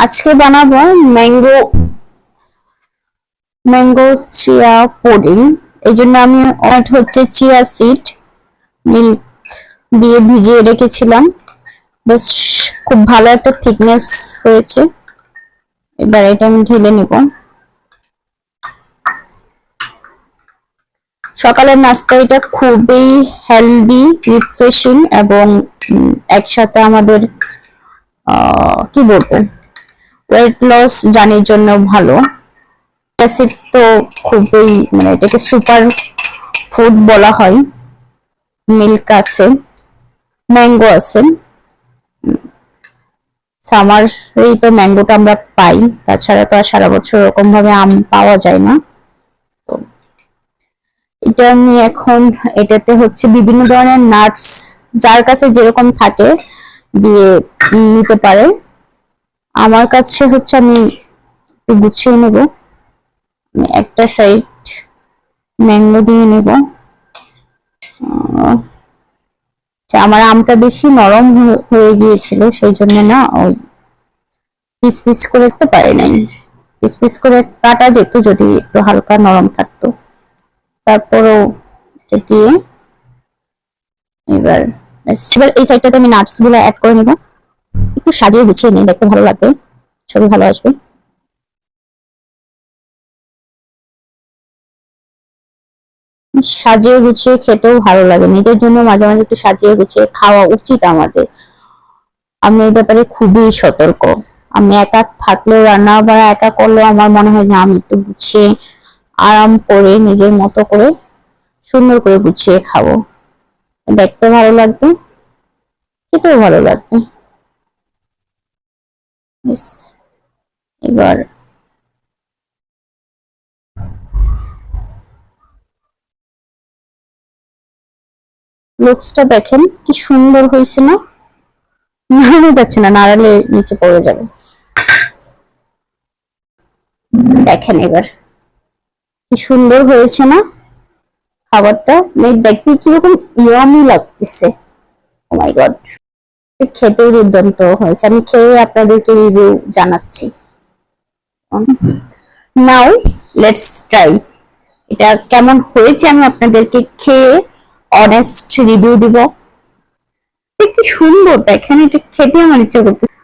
আজকে বানাবো mango mango chia pudding. এই জন্য আমি হচ্ছে চিয়া সিড মিল্ক দিয়ে ভিজিয়ে রেখেছিলাম। বেশ খুব ভালো একটা থিকনেস হয়েছে। এবার এটা আমি ঢেলে নিব। সকালের নাস্তা এটা খুবই হেলদি, রিফ্রেশিং এবং একসাথে আমাদের কি বলবো, ওয়েট লস জার্নির জন্য ভালো। অ্যাসিড তো খুবই, মানে এটাকে সুপার ফুড বলা হয়। মিল্ক আছে, ম্যাঙ্গো আছে। সামার এই তো ম্যাঙ্গোটা আমরা পাই, তাছাড়া তো আর সারা বছর ওরকম ভাবে আম পাওয়া যায় না। তো এটা আমি এখন এটাতে হচ্ছে বিভিন্ন ধরনের নাটস, যার কাছে যেরকম থাকে দিয়ে নিতে পারে। আমার কাছে হচ্ছে আমি একটু গুছিয়ে নেব। একটা সাইড ম্যাঙ্গো দিয়ে নেব। আমার আমটা বেশি নরম হয়ে গিয়েছিল, সেই জন্য না ওই পিস পিস করে রাখতে পারি নাই। পিস পিস করে কাটা যেত যদি একটু হালকা নরম থাকতো। তারপরও দিয়ে এবার এবার এই সাইডটাতে আমি নাটস গুলো অ্যাড করে নিব। একটু সাজিয়ে গুছিয়ে নিই, দেখতে ভালো লাগবে, ছবি ভালো আসবে। সাজিয়ে গুছিয়ে খেতেও ভালো লাগে, নিজের জন্য মাঝে মাঝে একটু সাজিয়ে গুছিয়ে খাওয়া উচিত আমাদের। আমি এই ব্যাপারে খুবই সতর্ক। আমি একা থাকলেও, রান্না বাড়া একা করলেও আমার মনে হয় যে আমি একটু গুছিয়ে আরাম করে নিজের মতো করে সুন্দর করে গুছিয়ে খাবো, দেখতে ভালো লাগবে, খেতেও ভালো লাগবে। এবার লুকসটা দেখেন কি সুন্দর হয়েছে না? নাড়ানো যাচ্ছে না, নাড়ালে নিচে পড়ে যাবে। দেখেন এবার কি সুন্দর হয়েছে না খাবারটা? দেখতে কিরকম ইয়ামি লাগতেছে। ও মাই গড, খেতেও দুর্দান্ত হয়েছে। আমি খেয়ে আপনাদেরকে রিভিউ জানাচ্ছি। Now let's try. এটা কেমন হয়েছে আমি আপনাদেরকে খেয়ে অনেস্ট রিভিউ দিব। কি সুন্দর দেখেন, এটা খেতে আমার ইচ্ছা করতেছে।